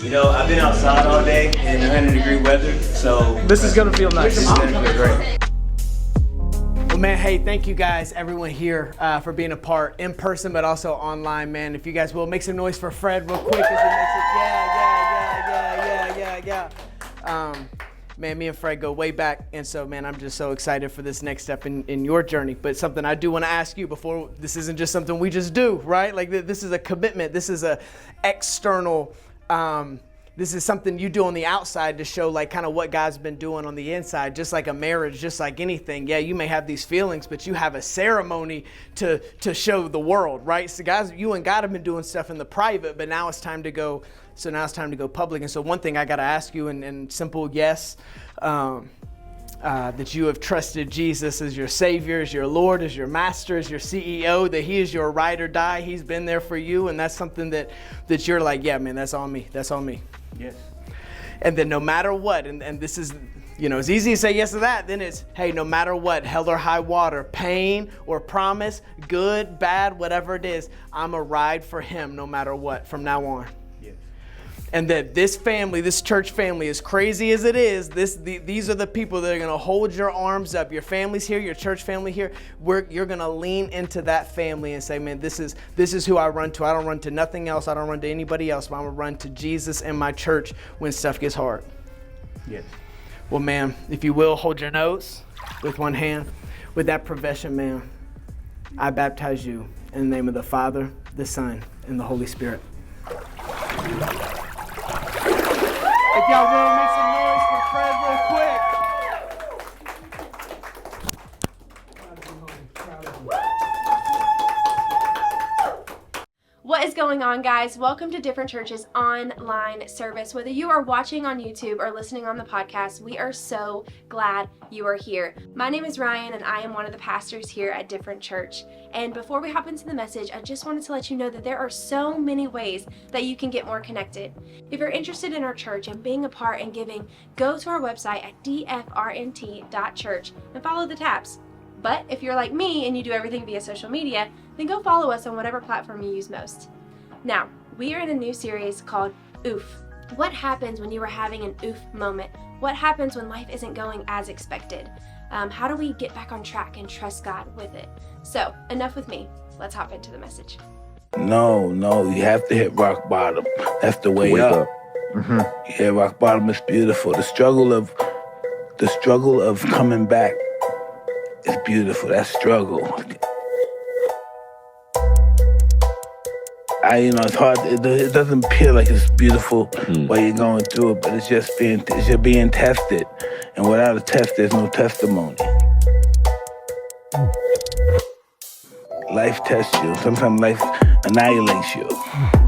You know, I've been outside all day in 100-degree weather, so this is gonna feel nice. This is gonna feel great. Well, man, hey, thank you guys, everyone here, for being a part in person, but also online, man. If you guys will, make some noise for Fred real quick as he makes it. Yeah. Man, me and Fred go way back, and so, man, I'm just so excited for this next step in your journey. But something I do want to ask you before, this isn't just something we just do, right? Like, this is a commitment. This is a external, this is something you do on the outside to show, like, kind of what God's been doing on the inside. Just like a marriage, just like anything. Yeah, you may have these feelings, but you have a ceremony to show the world, right? So, guys, you and God have been doing stuff in the private, but now it's time to go. So now it's time to go public. And so one thing I got to ask you in simple yes, that you have trusted Jesus as your Savior, as your Lord, as your Master, as your CEO, that He is your ride or die. He's been there for you. And that's something that you're like, yeah, man, that's on me. That's on me. Yes. And then no matter what, and this is, you know, it's easy to say yes to that. Then it's, hey, no matter what, hell or high water, pain or promise, good, bad, whatever it is, I'm a ride for Him no matter what from now on. And that this family, this church family, as crazy as it is, these are the people that are going to hold your arms up. Your family's here, your church family here. You're going to lean into that family and say, man, this is who I run to. I don't run to nothing else. I don't run to anybody else. But I'm going to run to Jesus and my church when stuff gets hard. Yes. Well, man, if you will, hold your nose with one hand. With that profession, man, I baptize you in the name of the Father, the Son, and the Holy Spirit. If y'all will, make some noise for Fred real quick. What is going on, guys? Welcome to Different Church's online service. Whether you are watching on YouTube or listening on the podcast, we are so glad you are here. My name is Ryan, and I am one of the pastors here at Different Church. And before we hop into the message, I just wanted to let you know that there are so many ways that you can get more connected. If you're interested in our church and being a part and giving, go to our website at dfrnt.church and follow the tabs. But if you're like me and you do everything via social media, then go follow us on whatever platform you use most. Now, we are in a new series called Oof. What happens when you are having an oof moment? What happens when life isn't going as expected? How do we get back on track and trust God with it? So, enough with me. Let's hop into the message. No, you have to hit rock bottom. That's the way up. Mm-hmm. Yeah, rock bottom is beautiful. The struggle of coming back is beautiful. That struggle. It's hard. It doesn't appear like it's beautiful while you're going through it, but you're being tested. And without a test, there's no testimony. Life tests you. Sometimes life annihilates you.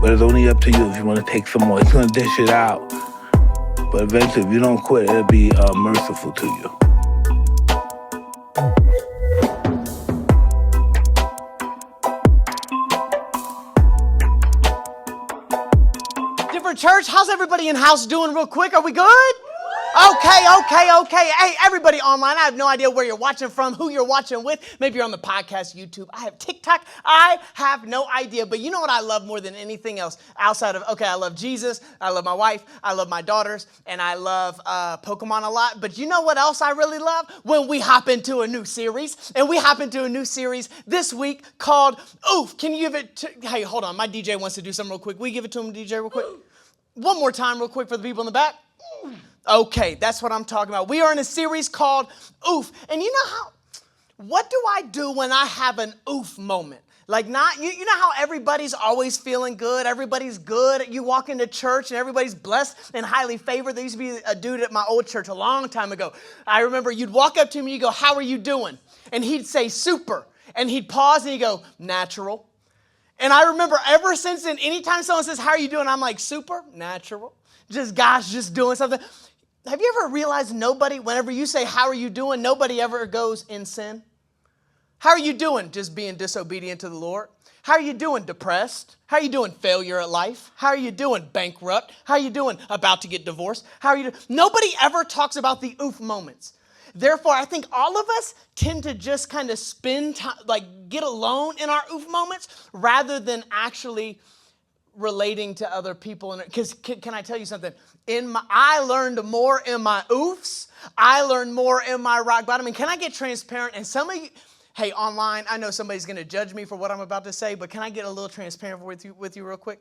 But it's only up to you if you want to take some more. It's going to dish it out. But eventually, if you don't quit, it'll be merciful to you. Church, how's everybody in house doing real quick? Are we good? Okay. Hey, everybody online, I have no idea where you're watching from, who you're watching with. Maybe you're on the podcast, YouTube. I have TikTok. I have no idea. But you know what I love more than anything else outside of, I love Jesus, I love my wife, I love my daughters, and I love Pokemon a lot. But you know what else I really love? When we hop into a new series. And we hop into a new series this week called Oof. Can you give it to, hey, hold on. My DJ wants to do something real quick. Will you give it to him, DJ, real quick? One more time real quick for the people in the back. Okay, that's what I'm talking about. We are in a series called Oof. And what do I do when I have an oof moment? Like you know how everybody's always feeling good, everybody's good. You walk into church and everybody's blessed and highly favored. There used to be a dude at my old church a long time ago. I remember you'd walk up to him and you go, how are you doing? And he'd say super. And he'd pause and he'd go, natural. And I remember ever since then, anytime someone says, how are you doing? I'm like, super, natural. Just doing something. Have you ever realized nobody, whenever you say, how are you doing, nobody ever goes in sin? How are you doing? Just being disobedient to the Lord. How are you doing? Depressed. How are you doing? Failure at life. How are you doing? Bankrupt. How are you doing? About to get divorced. How are you doing? Nobody ever talks about the oof moments. Therefore, I think all of us tend to just kind of spend time, get alone in our oof moments rather than actually relating to other people. And because can I tell you something? I learned more in my oofs. I learned more in my rock bottom. And can I get transparent? And some of you, hey, online, I know somebody's going to judge me for what I'm about to say, but can I get a little transparent with you real quick?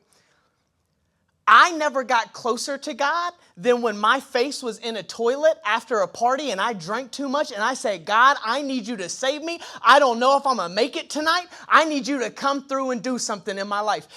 I never got closer to God than when my face was in a toilet after a party and I drank too much and I said, God, I need you to save me. I don't know if I'm going to make it tonight. I need you to come through and do something in my life.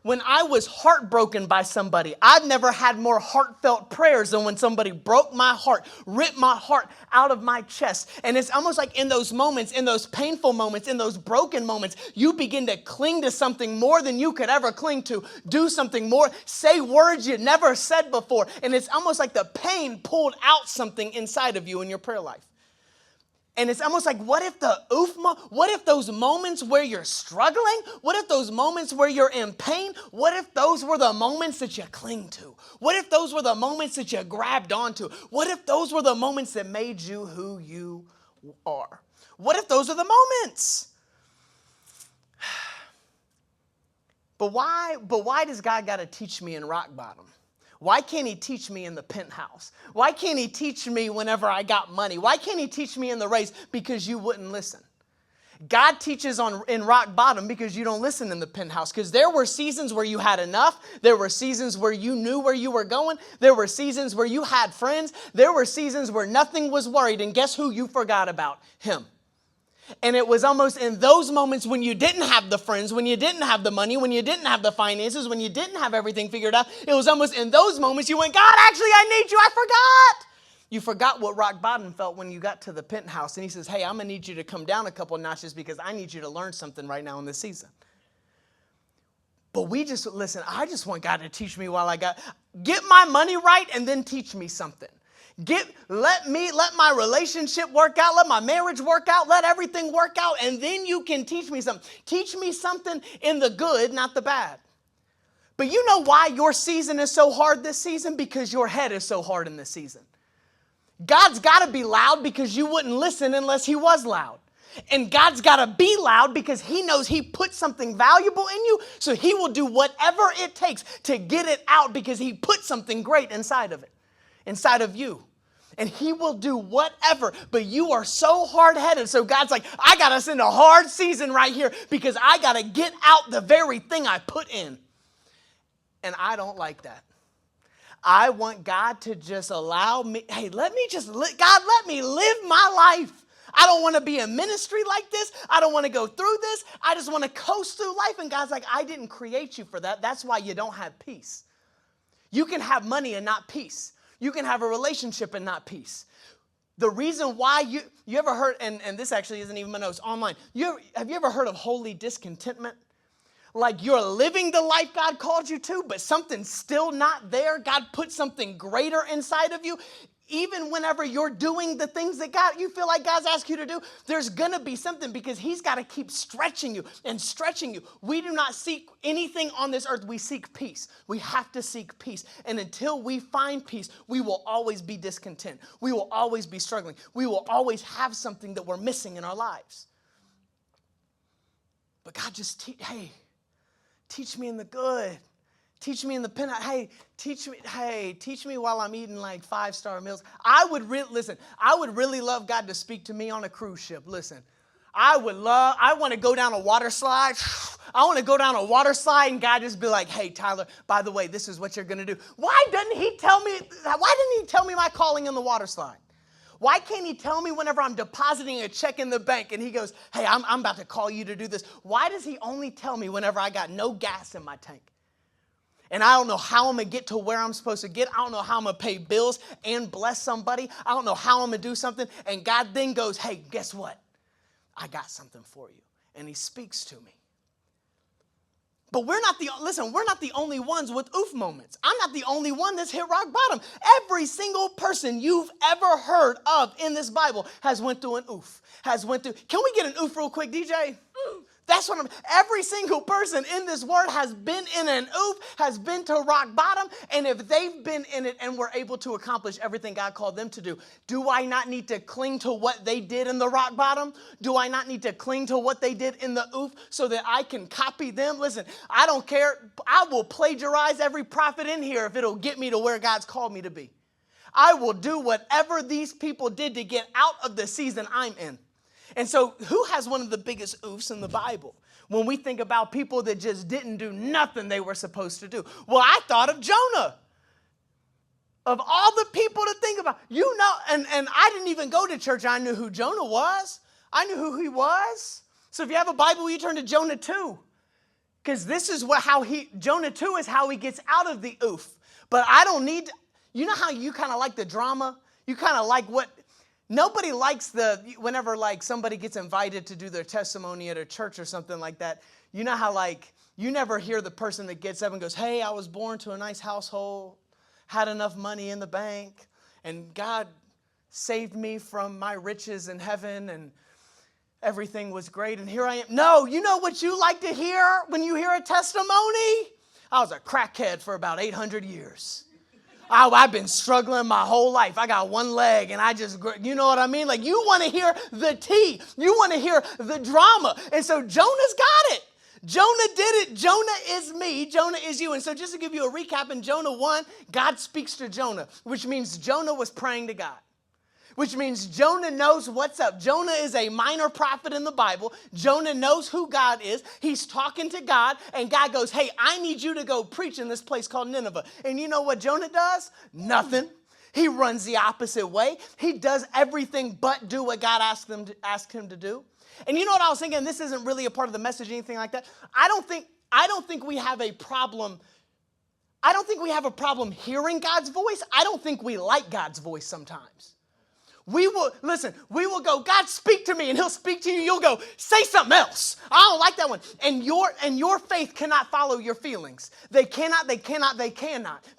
When I was heartbroken by somebody, I've never had more heartfelt prayers than when somebody broke my heart, ripped my heart out of my chest. And it's almost like in those moments, in those painful moments, in those broken moments, you begin to cling to something more than you could ever cling to, do something more, say words you never said before. And it's almost like the pain pulled out something inside of you in your prayer life. And it's almost like, what if those moments where you're struggling, what if those moments where you're in pain, what if those were the moments that you cling to? What if those were the moments that you grabbed onto? What if those were the moments that made you who you are? What if those are the moments? But why does God got to teach me in rock bottom? Why can't he teach me in the penthouse? Why can't he teach me whenever I got money? Why can't he teach me in the race? Because you wouldn't listen. God teaches in rock bottom because you don't listen in the penthouse. Because there were seasons where you had enough. There were seasons where you knew where you were going. There were seasons where you had friends. There were seasons where nothing was worried. And guess who you forgot about? Him. And it was almost in those moments when you didn't have the friends, when you didn't have the money, when you didn't have the finances, when you didn't have everything figured out, it was almost in those moments you went, God, actually, I need you. I forgot. You forgot what rock bottom felt when you got to the penthouse. And he says, hey, I'm going to need you to come down a couple notches because I need you to learn something right now in this season. But I just want God to teach me get my money right and then teach me something. Let my relationship work out, let my marriage work out, let everything work out, and then you can teach me something. Teach me something in the good, not the bad. But you know why your season is so hard this season? Because your head is so hard in this season. God's got to be loud because you wouldn't listen unless he was loud. And God's got to be loud because he knows he put something valuable in you, so he will do whatever it takes to get it out because he put something great inside of it, inside of you. And he will do whatever, but you are so hard-headed. So God's like, I got us in a hard season right here because I got to get out the very thing I put in. And I don't like that. I want God to just allow me, hey, let me live my life. I don't want to be in ministry like this. I don't want to go through this. I just want to coast through life. And God's like, I didn't create you for that. That's why you don't have peace. You can have money and not peace. You can have a relationship and not peace. The reason why you ever heard, and this actually isn't even my notes, online. Have you ever heard of holy discontentment? Like you're living the life God called you to, but something's still not there. God put something greater inside of you. Even whenever you're doing the things that you feel like God's asked you to do, there's going to be something because he's got to keep stretching you and stretching you. We do not seek anything on this earth. We seek peace. We have to seek peace. And until we find peace, we will always be discontent. We will always be struggling. We will always have something that we're missing in our lives. But God just, teach me in the good. Teach me in the penthouse. Teach me while I'm eating like 5-star meals. I would really love God to speak to me on a cruise ship. Listen, I want to go down a water slide. I want to go down a water slide and God just be like, hey, Tyler, by the way, this is what you're going to do. Why didn't he tell me my calling in the water slide? Why can't he tell me whenever I'm depositing a check in the bank and he goes, hey, I'm about to call you to do this? Why does he only tell me whenever I got no gas in my tank? And I don't know how I'm going to get to where I'm supposed to get. I don't know how I'm going to pay bills and bless somebody. I don't know how I'm going to do something. And God then goes, hey, guess what? I got something for you. And he speaks to me. But we're not the only ones with oof moments. I'm not the only one that's hit rock bottom. Every single person you've ever heard of in this Bible has went through an oof. Can we get an oof real quick, DJ? Oof. That's what every single person in this word has been in an oof, has been to rock bottom. And if they've been in it and were able to accomplish everything God called them to do I not need to cling to what they did in the rock bottom? Do I not need to cling to what they did in the oof so that I can copy them? Listen, I don't care. I will plagiarize every prophet in here if it'll get me to where God's called me to be. I will do whatever these people did to get out of the season I'm in. And so who has one of the biggest oofs in the Bible? When we think about people that just didn't do nothing they were supposed to do. Well, I thought of Jonah. Of all the people to think about, and I didn't even go to church. I knew who Jonah was. I knew who he was. So if you have a Bible, you turn to Jonah 2. Because this is Jonah 2 is how he gets out of the oof. But I don't need, how you kind of like the drama? You kind of like nobody likes whenever like somebody gets invited to do their testimony at a church or something like that. You know how like, you never hear the person that gets up and goes, hey, I was born to a nice household, had enough money in the bank, and God saved me from my riches in heaven, and everything was great, and here I am. No, you know what you like to hear when you hear a testimony? I was a crackhead for about 800 years. I've been struggling my whole life. I got one leg and you know what I mean? Like you want to hear the tea. You want to hear the drama. And so Jonah's got it. Jonah did it. Jonah is me. Jonah is you. And so just to give you a recap, in Jonah 1, God speaks to Jonah, which means Jonah was praying to God. Which means Jonah knows what's up. Jonah is a minor prophet in the Bible. Jonah knows who God is. He's talking to God, and God goes, hey, I need you to go preach in this place called Nineveh. And you know what Jonah does? Nothing. He runs the opposite way. He does everything but do what God asked him to do. And you know what I was thinking? This isn't really a part of the message or anything like that. I don't think we have a problem. I don't think we have a problem hearing God's voice. I don't think we like God's voice sometimes. We will go, God, speak to me, and he'll speak to you. You'll go, say something else. I don't like that one. And your faith cannot follow your feelings. They cannot.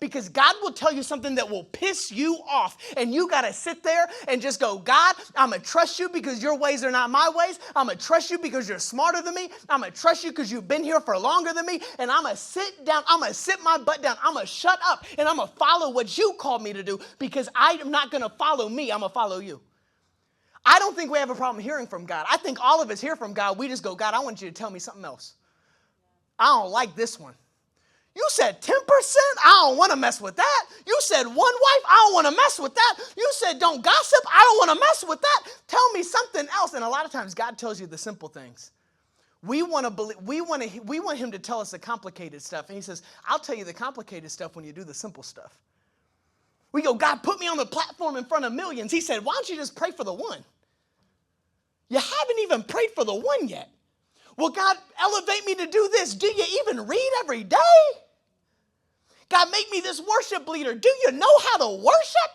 Because God will tell you something that will piss you off. And you got to sit there and just go, God, I'm going to trust you because your ways are not my ways. I'm going to trust you because you're smarter than me. I'm going to trust you because you've been here for longer than me. And I'm going to sit down. I'm going to sit my butt down. I'm going to shut up. And I'm going to follow what you called me to do, because I'm not going to follow me. I'm going to follow you. I don't think we have a problem hearing from God. I think all of us hear from God. We just go, God, I want you to tell me something else. I don't like this one. You said 10%? I don't want to mess with that. You said one wife? I don't want to mess with that. You said don't gossip? I don't want to mess with that. Tell me something else. And a lot of times God tells you the simple things. We want him to tell us the complicated stuff. And he says, I'll tell you the complicated stuff when you do the simple stuff. We go, God, put me on the platform in front of millions. He said, why don't you just pray for the one? You haven't even prayed for the one yet. Well, God, elevate me to do this. Do you even read every day? God, make me this worship leader. Do you know how to worship?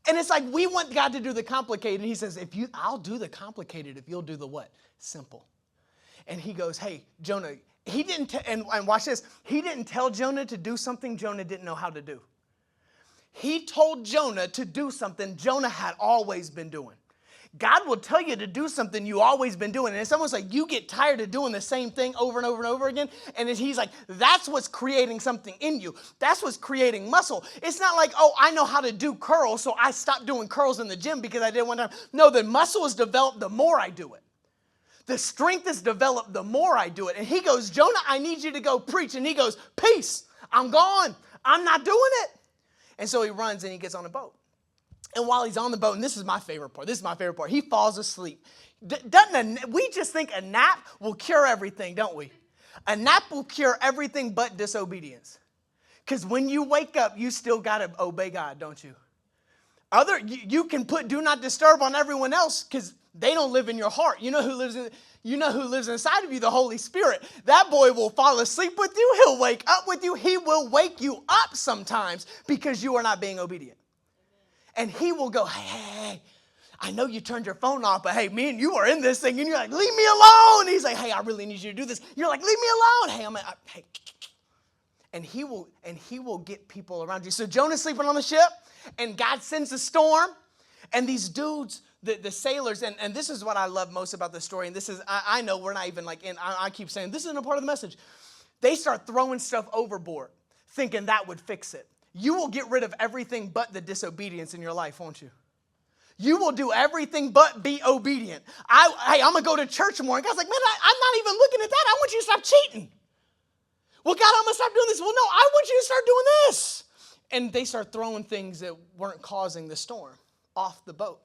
And it's like we want God to do the complicated. He says, I'll do the complicated if you'll do the what? Simple. And he goes, hey, Jonah, he didn't, and watch this. He didn't tell Jonah to do something Jonah didn't know how to do. He told Jonah to do something Jonah had always been doing. God will tell you to do something you always been doing. And it's almost like you get tired of doing the same thing over and over and over again. And he's like, that's what's creating something in you. That's what's creating muscle. It's not like, oh, I know how to do curls, so I stopped doing curls in the gym because I did one time. No, the muscle is developed the more I do it. The strength is developed the more I do it. And he goes, Jonah, I need you to go preach. And he goes, peace, I'm gone. I'm not doing it. And so he runs and he gets on a boat. And while he's on the boat, and this is my favorite part, he falls asleep. We just think a nap will cure everything, don't we? A nap will cure everything but disobedience. Because when you wake up, you still got to obey God, don't you? You can put do not disturb on everyone else because they don't live in your heart. You know who lives inside of you? The Holy Spirit. That boy will fall asleep with you. He'll wake up with you. He will wake you up sometimes because you are not being obedient. And he will go, hey, I know you turned your phone off, but hey, me and you are in this thing. And you're like, leave me alone. And he's like, hey, I really need you to do this. You're like, leave me alone. Hey, and he will get people around you. So Jonah's sleeping on the ship, and God sends a storm. And these dudes, the sailors, and this is what I love most about the story, and this is, I know we're not even like in, I keep saying, this isn't a part of the message. They start throwing stuff overboard, thinking that would fix it. You will get rid of everything but the disobedience in your life, won't you? You will do everything but be obedient. Hey, I'm going to go to church more. And God's like, man, I'm not even looking at that. I want you to stop cheating. Well, God, I'm going to stop doing this. Well, no, I want you to start doing this. And they start throwing things that weren't causing the storm off the boat.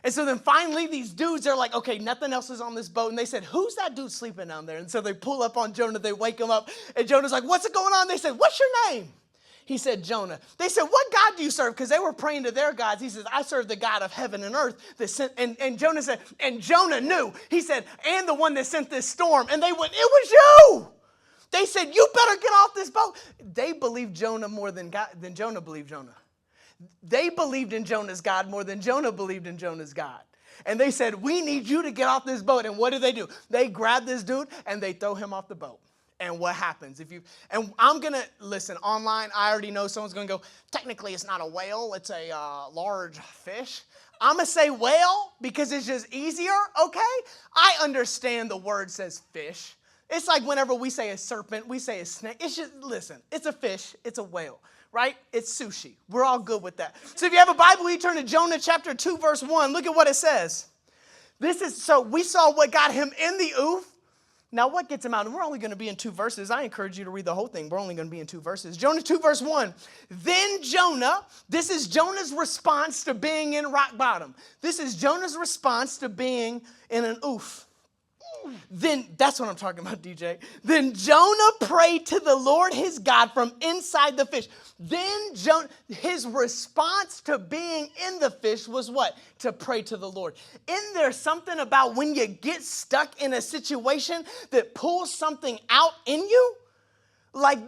And so then finally these dudes are like, okay, nothing else is on this boat. And they said, who's that dude sleeping down there? And so they pull up on Jonah. They wake him up. And Jonah's like, what's going on? They said, what's your name? He said, Jonah. They said, what God do you serve? Because they were praying to their gods. He says, I serve the God of heaven and earth. That sent, and Jonah said, and Jonah knew. He said, and the one that sent this storm. And they went, it was you. They said, you better get off this boat. They believed Jonah more than Jonah believed Jonah. They believed in Jonah's God more than Jonah believed in Jonah's God. And they said, we need you to get off this boat. And what do? They grab this dude and they throw him off the boat. And what happens? And I'm going to, listen, online, I already know someone's going to go, technically it's not a whale, it's a large fish. I'm going to say whale because it's just easier, okay? I understand the word says fish. It's like whenever we say a serpent, we say a snake. It's just, listen, it's a fish, it's a whale, right? It's sushi. We're all good with that. So if you have a Bible, you turn to Jonah chapter 2, verse 1. Look at what it says. So we saw what got him in the oof. Now, what gets him out? And we're only going to be in 2 verses. I encourage you to read the whole thing. We're only going to be in 2 verses. Jonah 2, verse 1. Then Jonah, this is Jonah's response to being in rock bottom. This is Jonah's response to being in an oof. Then, that's what I'm talking about, DJ. Then Jonah prayed to the Lord his God from inside the fish. Then Jonah, his response to being in the fish was what? To pray to the Lord. Isn't there something about when you get stuck in a situation that pulls something out in you? Like,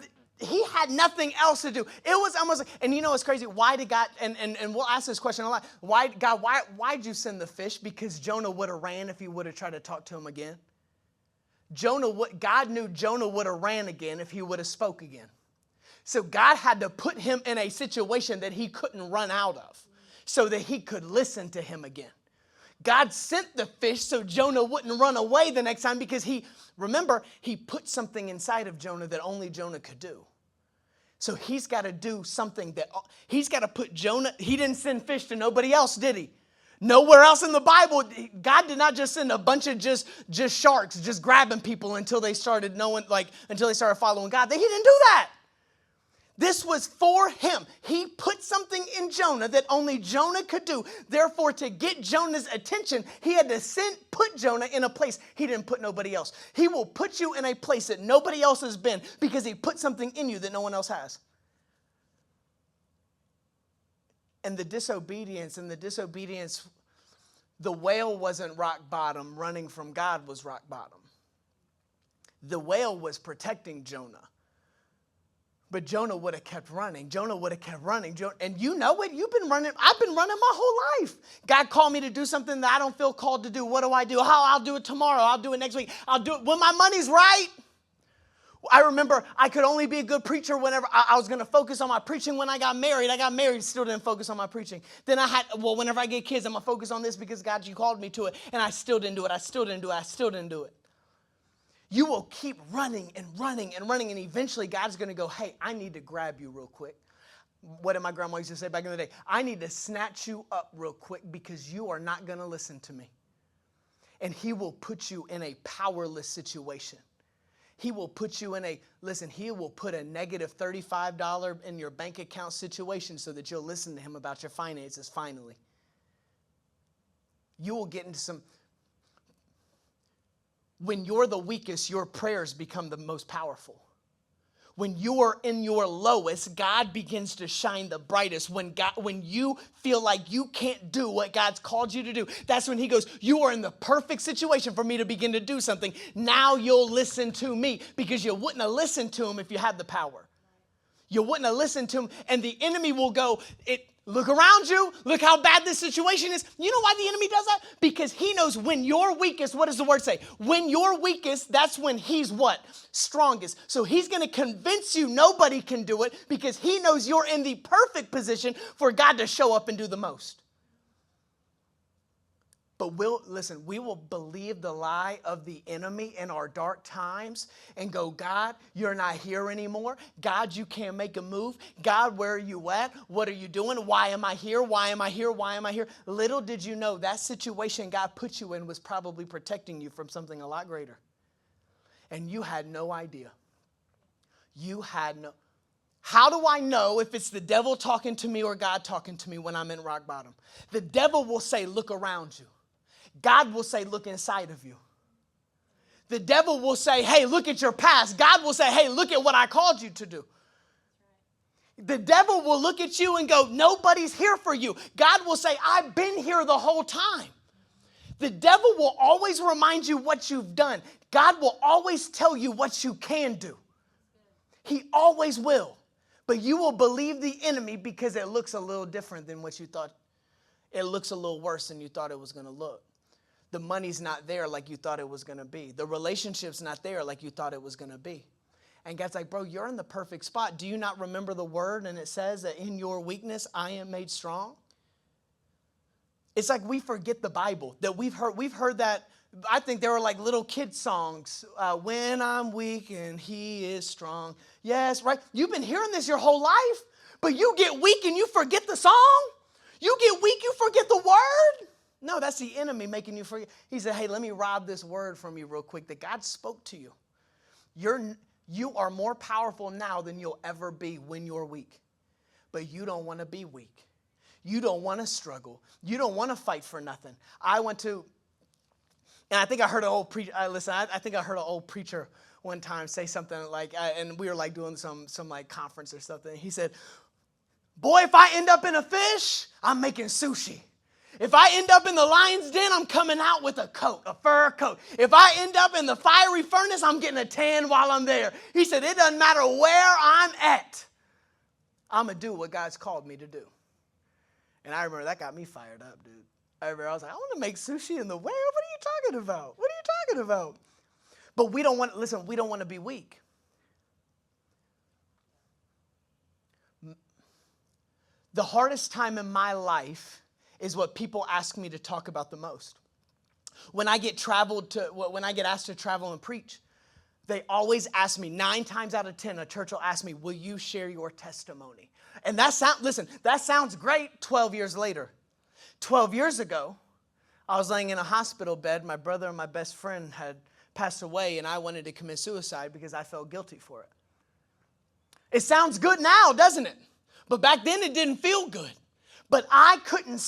he had nothing else to do. It was almost like, and you know what's crazy? Why did God, and we'll ask this question a lot. Why'd you send the fish? Because Jonah would have ran if he would have tried to talk to him again. God knew Jonah would have ran again if he would have spoke again. So God had to put him in a situation that he couldn't run out of so that he could listen to him again. God sent the fish so Jonah wouldn't run away the next time because he put something inside of Jonah that only Jonah could do. So he's got to do something he's got to put Jonah, he didn't send fish to nobody else, did he? Nowhere else in the Bible, God did not just send a bunch of just sharks, just grabbing people until they started following God. He didn't do that. This was for him. He put something in Jonah that only Jonah could do. Therefore, to get Jonah's attention, he had to put Jonah in a place he didn't put nobody else. He will put you in a place that nobody else has been because he put something in you that no one else has. And the disobedience, the whale wasn't rock bottom. Running from God was rock bottom. The whale was protecting Jonah. But Jonah would have kept running. And you know it. You've been running. I've been running my whole life. God called me to do something that I don't feel called to do. What do? I'll do it tomorrow. I'll do it next week. I'll do it when my money's right. I remember I could only be a good preacher whenever I was going to focus on my preaching when I got married. I got married, still didn't focus on my preaching. Then whenever I get kids, I'm going to focus on this because God, you called me to it. And I still didn't do it. You will keep running and running and running. And eventually God's going to go, hey, I need to grab you real quick. What did my grandma used to say back in the day? I need to snatch you up real quick because you are not going to listen to me. And he will put you in a powerless situation. He will put you in he will put a negative $35 in your bank account situation so that you'll listen to him about your finances finally. You will get into when you're the weakest, your prayers become the most powerful. When you're in your lowest, God begins to shine the brightest. When you feel like you can't do what God's called you to do, that's when he goes, you are in the perfect situation for me to begin to do something. Now you'll listen to me because you wouldn't have listened to him if you had the power. You wouldn't have listened to him, and the enemy will go, look around you. Look how bad this situation is. You know why the enemy does that? Because he knows when you're weakest, what does the word say? When you're weakest, that's when he's what? Strongest. So he's going to convince you nobody can do it because he knows you're in the perfect position for God to show up and do the most. But we will believe the lie of the enemy in our dark times and go, God, you're not here anymore. God, you can't make a move. God, where are you at? What are you doing? Why am I here? Why am I here? Why am I here? Little did you know that situation God put you in was probably protecting you from something a lot greater. And you had no idea. How do I know if it's the devil talking to me or God talking to me when I'm in rock bottom? The devil will say, look around you. God will say, look inside of you. The devil will say, hey, look at your past. God will say, hey, look at what I called you to do. The devil will look at you and go, nobody's here for you. God will say, I've been here the whole time. The devil will always remind you what you've done. God will always tell you what you can do. He always will. But you will believe the enemy because it looks a little different than what you thought. It looks a little worse than you thought it was going to look. The money's not there like you thought it was going to be. The relationship's not there like you thought it was going to be. And God's like, bro, you're in the perfect spot. Do you not remember the word? And it says that in your weakness, I am made strong. It's like we forget the Bible, that we've heard that. I think there were like little kid songs. When I'm weak and he is strong. Yes, right. You've been hearing this your whole life, but you get weak and you forget the song. You get weak, you forget the word. No, that's the enemy making you forget. He said, hey, let me rob this word from you real quick that God spoke to you. You are more powerful now than you'll ever be when you're weak. But you don't want to be weak. You don't want to struggle. You don't want to fight for nothing. And I think I heard an old preacher. I think I heard an old preacher one time say something like, and we were like doing some like conference or something. He said, boy, if I end up in a fish, I'm making sushi. If I end up in the lion's den, I'm coming out with a coat, a fur coat. If I end up in the fiery furnace, I'm getting a tan while I'm there. He said, it doesn't matter where I'm at. I'm going to do what God's called me to do. And I remember that got me fired up, dude. I was like, I want to make sushi in the whale. What are you talking about? What are you talking about? But we don't want to be weak. The hardest time in my life is what people ask me to talk about the most. When I get asked to travel and preach, they always ask me, 9 times out of 10, a church will ask me, will you share your testimony? And that sounds great 12 years later. 12 years ago, I was laying in a hospital bed. My brother and my best friend had passed away, and I wanted to commit suicide because I felt guilty for it. It sounds good now, doesn't it? But back then, it didn't feel good. But I couldn't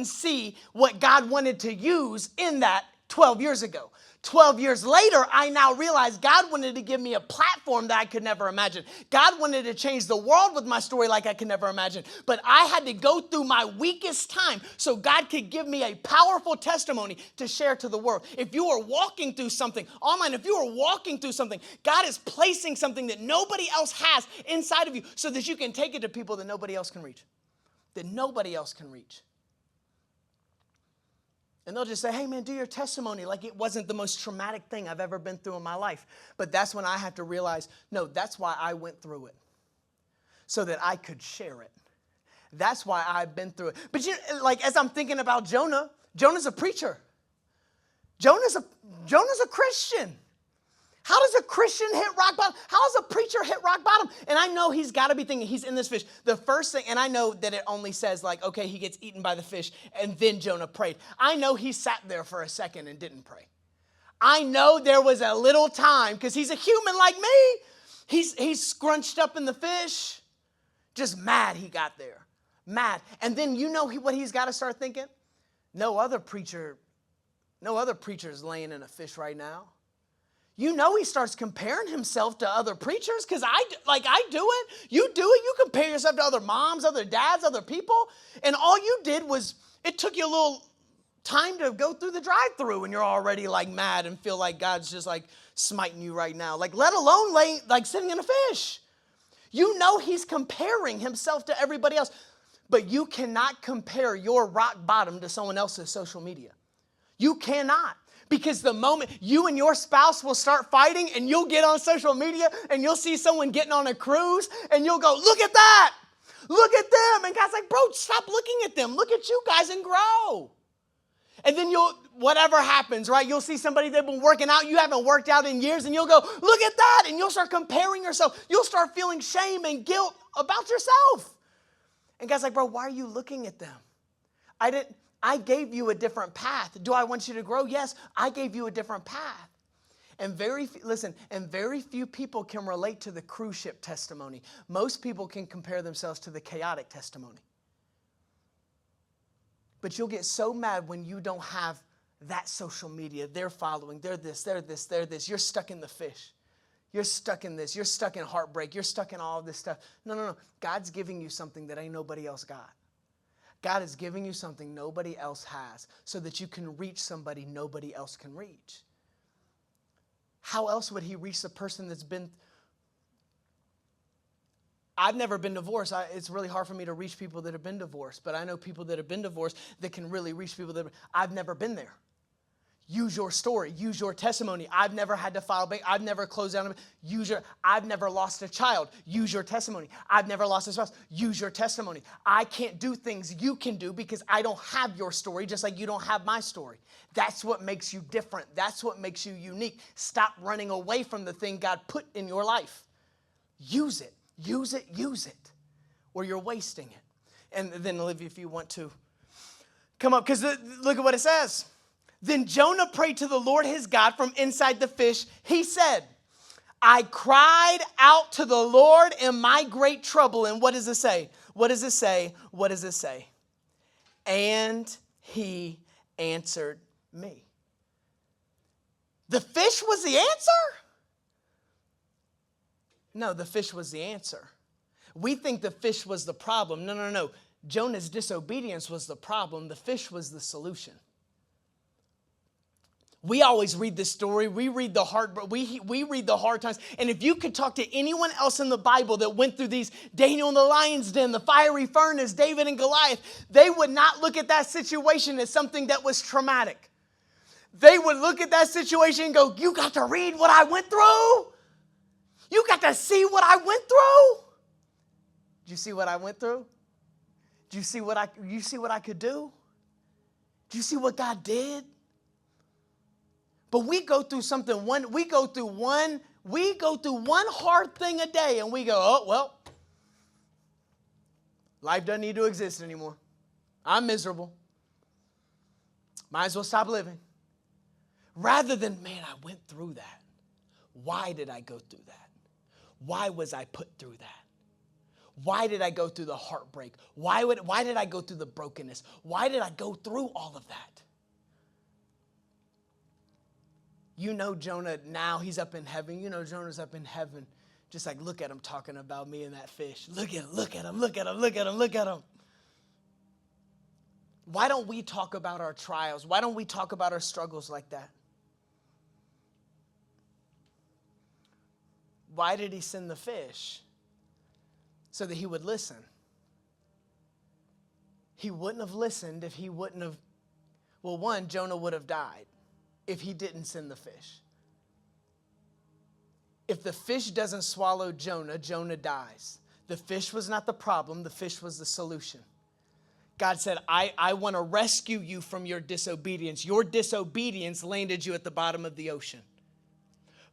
see what God wanted to use in that 12 years ago. 12 years later, I now realize God wanted to give me a platform that I could never imagine. God wanted to change the world with my story like I could never imagine. But I had to go through my weakest time so God could give me a powerful testimony to share to the world. If you are walking through something online, if you are walking through something, God is placing something that nobody else has inside of you so that you can take it to people that nobody else can reach. And they'll just say, hey, man, do your testimony like it wasn't the most traumatic thing I've ever been through in my life. But that's when I have to realize, no, that's why I went through it, so that I could share it. That's why I've been through it. But as I'm thinking about Jonah, Jonah's a preacher. Jonah's a Christian. How does a Christian hit rock bottom? How does a preacher hit rock bottom? And I know he's got to be thinking he's in this fish. The first thing, and I know that it only says like, okay, he gets eaten by the fish, and then Jonah prayed. I know he sat there for a second and didn't pray. I know there was a little time, because he's a human like me. He's scrunched up in the fish, just mad he got there. Mad. And then you know what he's got to start thinking? No other preacher is laying in a fish right now. You know he starts comparing himself to other preachers, because I do it. You do it. You compare yourself to other moms, other dads, other people. And all you did was, it took you a little time to go through the drive-thru, and you're already like mad and feel like God's just like smiting you right now. Like, let alone sitting in a fish. You know he's comparing himself to everybody else. But you cannot compare your rock bottom to someone else's social media. You cannot. Because the moment you and your spouse will start fighting, and you'll get on social media and you'll see someone getting on a cruise, and you'll go, look at that. Look at them. And God's like, bro, stop looking at them. Look at you guys and grow. And then whatever happens, right? You'll see somebody that's been working out. You haven't worked out in years, and you'll go, look at that. And you'll start comparing yourself. You'll start feeling shame and guilt about yourself. And God's like, bro, why are you looking at them? I gave you a different path. Do I want you to grow? Yes, I gave you a different path. And very few people can relate to the cruise ship testimony. Most people can compare themselves to the chaotic testimony. But you'll get so mad when you don't have that social media. They're following. They're this, they're this, they're this. You're stuck in the fish. You're stuck in this. You're stuck in heartbreak. You're stuck in all of this stuff. No. God's giving you something that ain't nobody else got. God is giving you something nobody else has so that you can reach somebody nobody else can reach. How else would he reach the person that's been... I've never been divorced. It's really hard for me to reach people that have been divorced, but I know people that have been divorced that can really reach people that I've never been there. Use your story. Use your testimony. I've never had to file bank. I've never closed down. I've never lost a child. Use your testimony. I've never lost a spouse. Use your testimony. I can't do things you can do because I don't have your story, just like you don't have my story. That's what makes you different. That's what makes you unique. Stop running away from the thing God put in your life. Use it. Use it. Use it. Or you're wasting it. And then, Olivia, if you want to come up, because look at what it says. Then Jonah prayed to the Lord his God from inside the fish. He said, I cried out to the Lord in my great trouble. And what does it say? What does it say? What does it say? And he answered me. The fish was the answer? No, the fish was the answer. We think the fish was the problem. No. Jonah's disobedience was the problem. The fish was the solution. We always read this story. We read the we read the hard times. And if you could talk to anyone else in the Bible that went through these, Daniel in the lion's den, the fiery furnace, David and Goliath, they would not look at that situation as something that was traumatic. They would look at that situation and go, you got to read what I went through. You got to see what I went through. Did you see what I went through? Did you see what I could do? Did you see what God did? But we go through we go through one hard thing a day and we go, oh, well, life doesn't need to exist anymore. I'm miserable. Might as well stop living. Rather than, man, I went through that. Why did I go through that? Why was I put through that? Why did I go through the heartbreak? Why did I go through the brokenness? Why did I go through all of that? You know Jonah now, he's up in heaven. You know Jonah's up in heaven. Just like, look at him talking about me and that fish. Look at him. Why don't we talk about our trials? Why don't we talk about our struggles like that? Why did he send the fish? So that he would listen. He wouldn't have listened if he wouldn't have, well, one, Jonah would have died if he didn't send the fish. If the fish doesn't swallow Jonah, Jonah dies. The fish was not the problem. The fish was the solution. God said, I want to rescue you from your disobedience. Your disobedience landed you at the bottom of the ocean.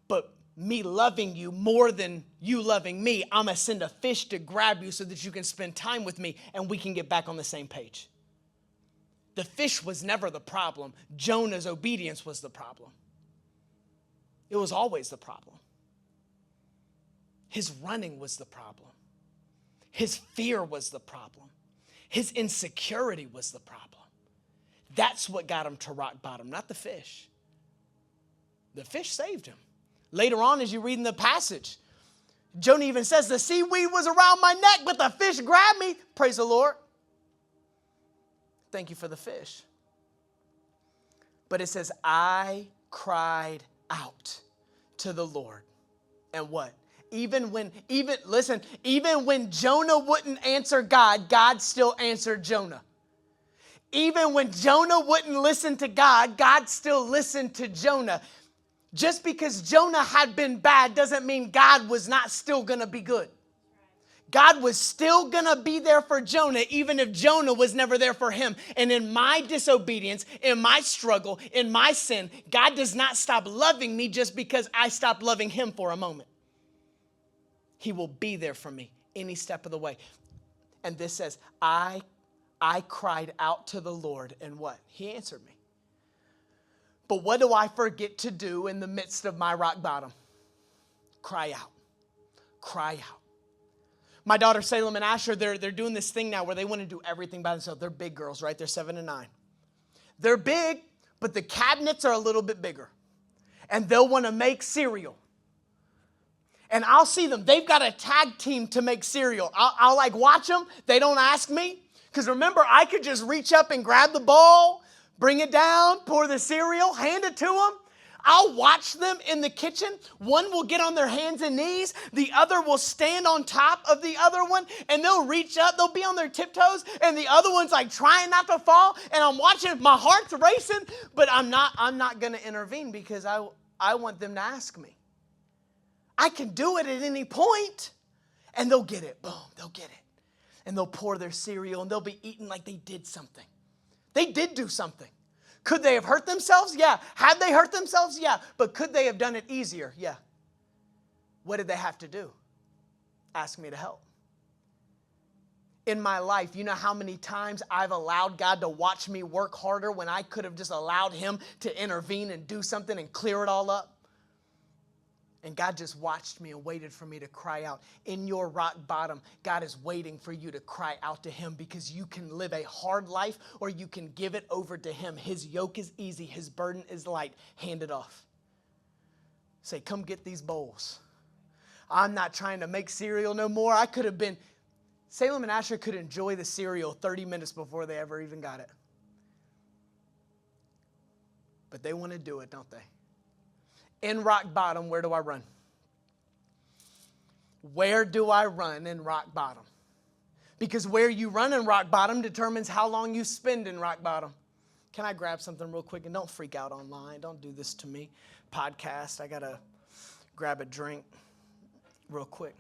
But me loving you more than you loving me, I'm going to send a fish to grab you so that you can spend time with me and we can get back on the same page. The fish was never the problem. Jonah's obedience was the problem. It was always the problem. His running was the problem. His fear was the problem. His insecurity was the problem. That's what got him to rock bottom, not the fish. The fish saved him. Later on, as you read in the passage, Jonah even says, the seaweed was around my neck, but the fish grabbed me. Praise the Lord. Thank you for the fish. But it says, I cried out to the Lord. And what? Even when Jonah wouldn't answer God, God still answered Jonah. Even when Jonah wouldn't listen to God, God still listened to Jonah. Just because Jonah had been bad doesn't mean God was not still going to be good. God was still going to be there for Jonah, even if Jonah was never there for him. And in my disobedience, in my struggle, in my sin, God does not stop loving me just because I stopped loving him for a moment. He will be there for me any step of the way. And this says, I cried out to the Lord, and what? He answered me. But what do I forget to do in the midst of my rock bottom? Cry out. Cry out. My daughter Salem and Asher, they're doing this thing now where they want to do everything by themselves. They're big girls, right? They're 7 and 9. They're big, but the cabinets are a little bit bigger. And they'll want to make cereal. And I'll see them. They've got a tag team to make cereal. I'll like watch them. They don't ask me. Because remember, I could just reach up and grab the bowl, bring it down, pour the cereal, hand it to them. I'll watch them in the kitchen. One will get on their hands and knees. The other will stand on top of the other one, and they'll reach up. They'll be on their tiptoes, and the other one's like trying not to fall. And I'm watching. My heart's racing, but I'm not going to intervene because I want them to ask me. I can do it at any point, and they'll get it. Boom, they'll get it. And they'll pour their cereal, and they'll be eating like they did something. They did do something. Could they have hurt themselves? Yeah. Had they hurt themselves? Yeah. But could they have done it easier? Yeah. What did they have to do? Ask me to help. In my life, you know how many times I've allowed God to watch me work harder when I could have just allowed him to intervene and do something and clear it all up? And God just watched me and waited for me to cry out. In your rock bottom, God is waiting for you to cry out to him because you can live a hard life or you can give it over to him. His yoke is easy. His burden is light. Hand it off. Say, come get these bowls. I'm not trying to make cereal no more. I could have been, Salem and Asher could enjoy the cereal 30 minutes before they ever even got it. But they want to do it, don't they? In rock bottom, where do I run? Where do I run in rock bottom? Because where you run in rock bottom determines how long you spend in rock bottom. Can I grab something real quick? And don't freak out online. Don't do this to me. Podcast, I got to grab a drink real quick.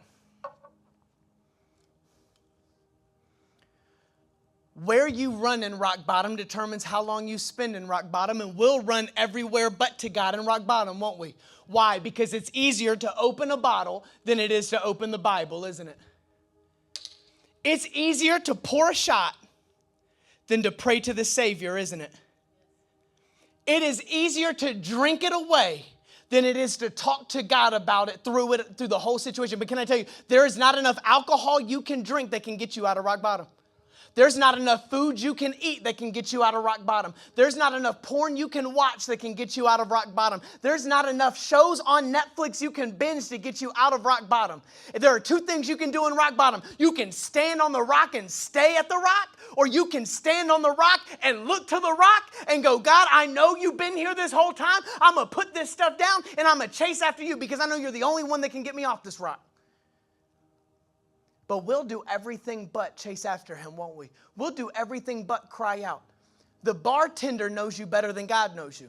Where you run in rock bottom determines how long you spend in rock bottom, and we'll run everywhere but to God in rock bottom, won't we? Why? Because it's easier to open a bottle than it is to open the Bible, isn't it? It's easier to pour a shot than to pray to the Savior, isn't it? It is easier to drink it away than it is to talk to God about it through the whole situation. But can I tell you, there is not enough alcohol you can drink that can get you out of rock bottom. There's not enough food you can eat that can get you out of rock bottom. There's not enough porn you can watch that can get you out of rock bottom. There's not enough shows on Netflix you can binge to get you out of rock bottom. There are two things you can do in rock bottom. You can stand on the rock and stay at the rock, or you can stand on the rock and look to the rock and go, God, I know you've been here this whole time. I'm going to put this stuff down and I'm going to chase after you because I know you're the only one that can get me off this rock. But we'll do everything but chase after him, won't we? We'll do everything but cry out. The bartender knows you better than God knows you.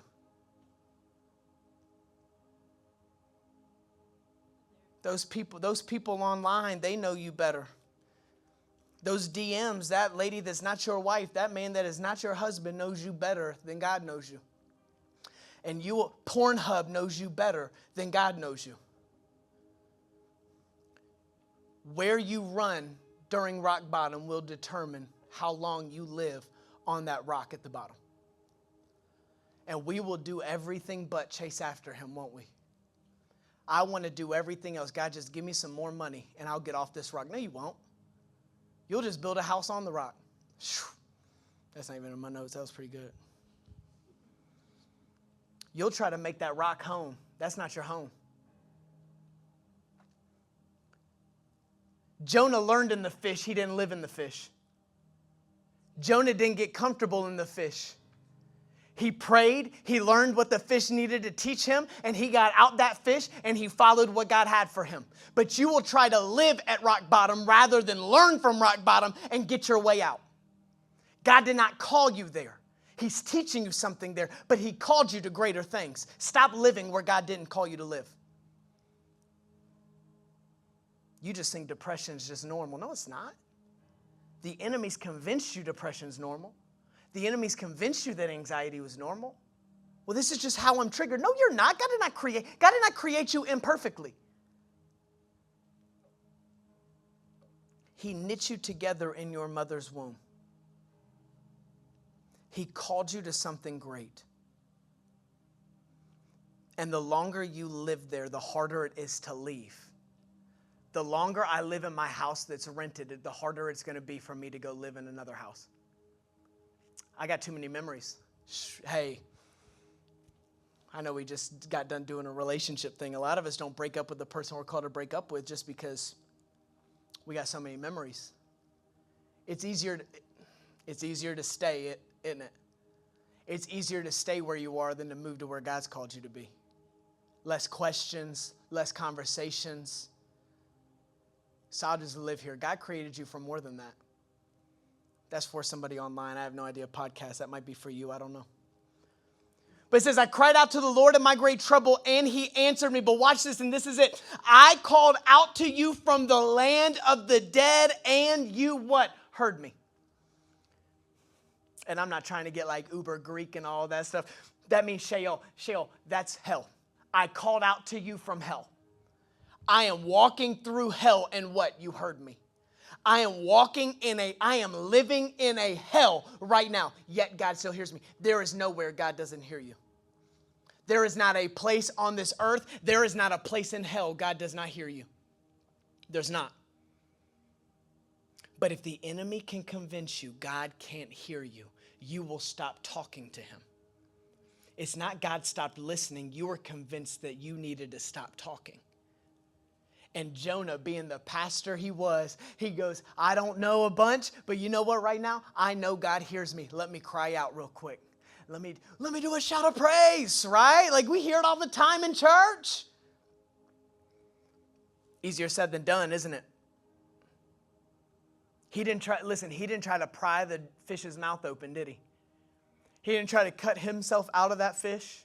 Those people online, they know you better. Those DMs, that lady that's not your wife, that man that is not your husband knows you better than God knows you. And Pornhub knows you better than God knows you. Where you run during rock bottom will determine how long you live on that rock at the bottom. And we will do everything but chase after him, won't we? I want to do everything else. God, just give me some more money and I'll get off this rock. No, you won't. You'll just build a house on the rock. That's not even in my notes. That was pretty good. You'll try to make that rock home. That's not your home. Jonah learned in the fish. He didn't live in the fish. Jonah didn't get comfortable in the fish. He prayed. He learned what the fish needed to teach him, and he got out that fish, and he followed what God had for him. But you will try to live at rock bottom rather than learn from rock bottom and get your way out. God did not call you there. He's teaching you something there, but he called you to greater things. Stop living where God didn't call you to live. You just think depression is just normal. No, it's not. The enemy's convinced you depression's normal. The enemy's convinced you that anxiety was normal. Well, this is just how I'm triggered. No, you're not. God did not create you imperfectly. He knit you together in your mother's womb. He called you to something great. And the longer you live there, the harder it is to leave. The longer I live in my house that's rented, the harder it's going to be for me to go live in another house. I got too many memories. Hey, I know we just got done doing a relationship thing. A lot of us don't break up with the person we're called to break up with just because we got so many memories. It's easier to stay, isn't it? It's easier to stay where you are than to move to where God's called you to be. Less questions, less conversations. So I'll just live here. God created you for more than that. That's for somebody online. I have no idea. Podcast. That might be for you. I don't know. But it says, I cried out to the Lord in my great trouble, and he answered me. But watch this, and this is it. I called out to you from the land of the dead, and you what? Heard me. And I'm not trying to get like uber Greek and all that stuff. That means Sheol. Sheol, that's hell. I called out to you from hell. I am walking through hell, and what? You heard me. I am living in a hell right now, yet God still hears me. There is nowhere God doesn't hear you. There is not a place on this earth, there is not a place in hell God does not hear you. There's not. But if the enemy can convince you God can't hear you, you will stop talking to him. It's not God stopped listening. You were convinced that you needed to stop talking. And Jonah, being the pastor he was, he goes, I don't know a bunch, but you know what right now? I know God hears me. Let me cry out real quick. Let me do a shout of praise, right? Like we hear it all the time in church. Easier said than done, isn't it? He didn't try to pry the fish's mouth open, did he? He didn't try to cut himself out of that fish.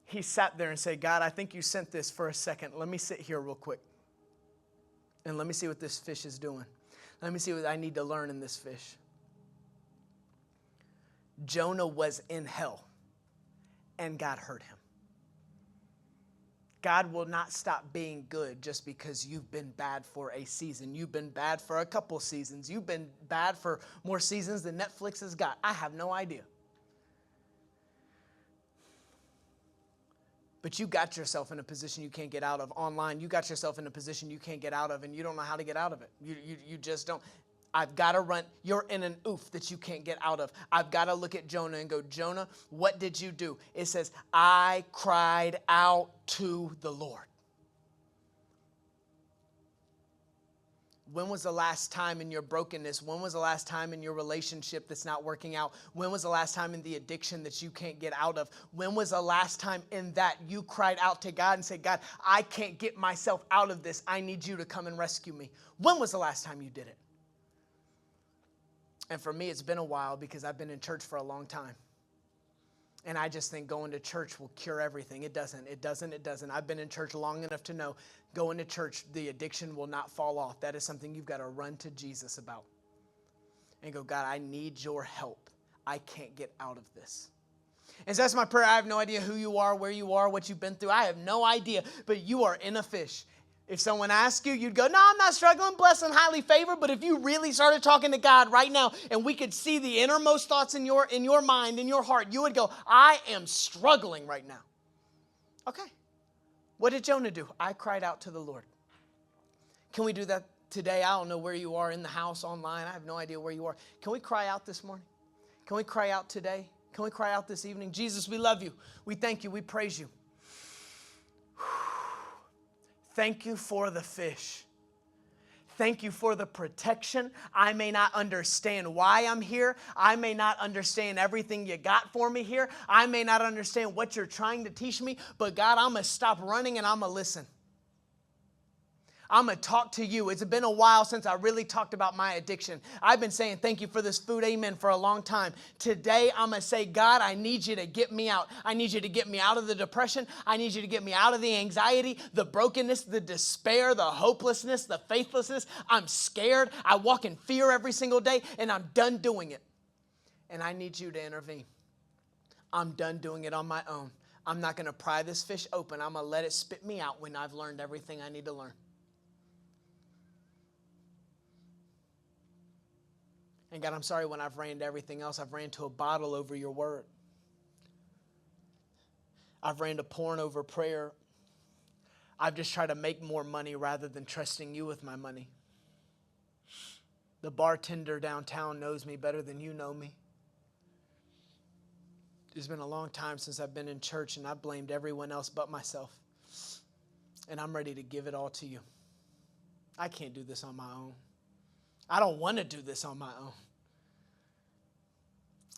He sat there and said, God, I think you sent this for a second. Let me sit here real quick. And let me see what this fish is doing. Let me see what I need to learn in this fish. Jonah was in hell, and God heard him. God will not stop being good just because you've been bad for a season. You've been bad for a couple seasons. You've been bad for more seasons than Netflix has got. I have no idea. But you got yourself in a position you can't get out of online. You got yourself in a position you can't get out of, and you don't know how to get out of it. You just don't. I've got to run. You're in an oof that you can't get out of. I've got to look at Jonah and go, Jonah, what did you do? It says, I cried out to the Lord. When was the last time in your brokenness? When was the last time in your relationship that's not working out? When was the last time in the addiction that you can't get out of? When was the last time in that you cried out to God and said, God, I can't get myself out of this. I need you to come and rescue me. When was the last time you did it? And for me, it's been a while because I've been in church for a long time. And I just think going to church will cure everything. It doesn't. I've been in church long enough to know going to church, the addiction will not fall off. That is something you've got to run to Jesus about. And go, God, I need your help. I can't get out of this. And so that's my prayer. I have no idea who you are, where you are, what you've been through. I have no idea. But you are in a fish. If someone asked you, you'd go, no, I'm not struggling, blessed and highly favored. But if you really started talking to God right now and we could see the innermost thoughts in your mind, in your heart, you would go, I am struggling right now. Okay. What did Jonah do? I cried out to the Lord. Can we do that today? I don't know where you are, in the house, online. I have no idea where you are. Can we cry out this morning? Can we cry out today? Can we cry out this evening? Jesus, we love you. We thank you. We praise you. Thank you for the fish. Thank you for the protection. I may not understand why I'm here. I may not understand everything you got for me here. I may not understand what you're trying to teach me. But God, I'm going to stop running and I'm going to listen. I'm going to talk to you. It's been a while since I really talked about my addiction. I've been saying thank you for this food, amen, for a long time. Today, I'm going to say, God, I need you to get me out. I need you to get me out of the depression. I need you to get me out of the anxiety, the brokenness, the despair, the hopelessness, the faithlessness. I'm scared. I walk in fear every single day, and I'm done doing it. And I need you to intervene. I'm done doing it on my own. I'm not going to pry this fish open. I'm going to let it spit me out when I've learned everything I need to learn. And God, I'm sorry when I've ran to everything else. I've ran to a bottle over your word. I've ran to porn over prayer. I've just tried to make more money rather than trusting you with my money. The bartender downtown knows me better than you know me. It's been a long time since I've been in church, and I've blamed everyone else but myself. And I'm ready to give it all to you. I can't do this on my own. I don't want to do this on my own.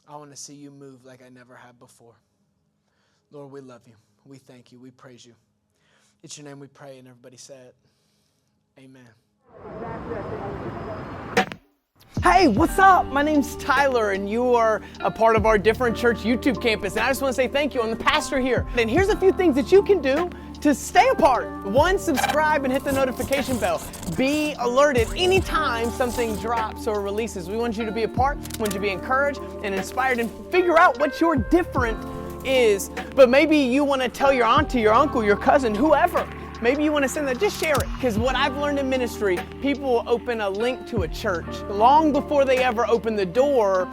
I want to see you move like I never have before. Lord, we love you. We thank you. We praise you. It's your name we pray, and everybody said, amen. Hey, what's up? My name's Tyler, and you are a part of our Different Church YouTube campus. And I just want to say thank you. I'm the pastor here. And here's a few things that you can do to stay a part. 1, subscribe and hit the notification bell. Be alerted anytime something drops or releases. We want you to be a part. We want you to be encouraged and inspired and figure out what your different is. But maybe you want to tell your auntie, your uncle, your cousin, whoever. Maybe you want to send that, just share it. Because what I've learned in ministry, people will open a link to a church long before they ever open the door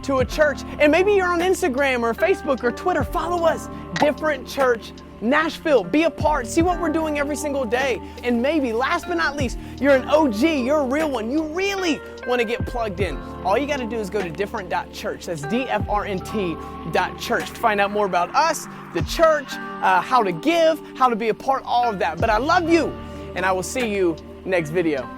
to a church. And maybe you're on Instagram or Facebook or Twitter. Follow us, Different Church Nashville. Be a part. See what we're doing every single day. And maybe, last but not least, you're an OG. You're a real one. You really want to get plugged in. All you got to do is go to different.church. That's DFRNT.church to find out more about us, the church, how to give, how to be a part, all of that. But I love you, and I will see you next video.